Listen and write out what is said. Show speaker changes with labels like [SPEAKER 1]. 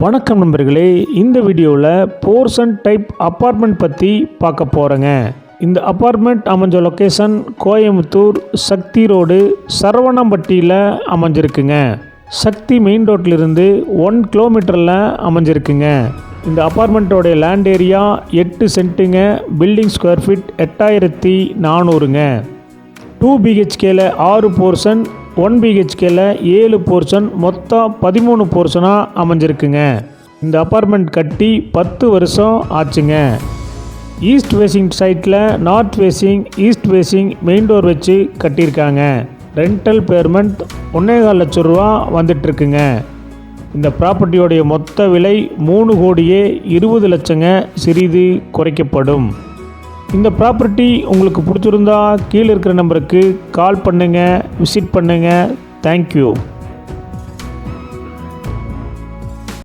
[SPEAKER 1] வணக்கம் நண்பர்களே, இந்த வீடியோவில் போர்ஷன் டைப் அப்பார்ட்மெண்ட் பற்றி பார்க்க போகிறேங்க. இந்த அப்பார்ட்மெண்ட் அமைஞ்ச லொக்கேஷன் கோயம்புத்தூர் சக்தி ரோடு சரவணம்பட்டியில் அமைஞ்சிருக்குங்க. சக்தி மெயின் ரோட்டிலிருந்து 1 கிலோமீட்டரில் அமைஞ்சிருக்குங்க. இந்த அப்பார்ட்மெண்ட்டோடைய லேண்ட் ஏரியா 8 சென்ட்டுங்க. பில்டிங் ஸ்கொயர் ஃபீட் 8400ங்க. 2 BHKல 6 போர்ஷன், 1 BHKல 7 போர்ஷன், மொத்தம் 13 போர்ஷனாக அமைஞ்சிருக்குங்க. இந்த அப்பார்ட்மெண்ட் கட்டி 10 வருஷம் ஆச்சுங்க. ஈஸ்ட் ஃபேஸிங் சைட்டில் north facing, east facing main door வச்சு கட்டியிருக்காங்க. ரெண்டல் பேமெண்ட் 1.25 லட்சம் ரூபா வந்துட்டுருக்குங்க. இந்த ப்ராப்பர்ட்டியோடைய மொத்த விலை 3,20 லட்சங்க. சிறிது குறைக்கப்படும். இந்த ப்ராப்பர்ட்டி உங்களுக்கு பிடிச்சிருந்தா கீழே இருக்கிற நம்பருக்கு கால் பண்ணுங்கள், விசிட் பண்ணுங்கள். தேங்க்யூ.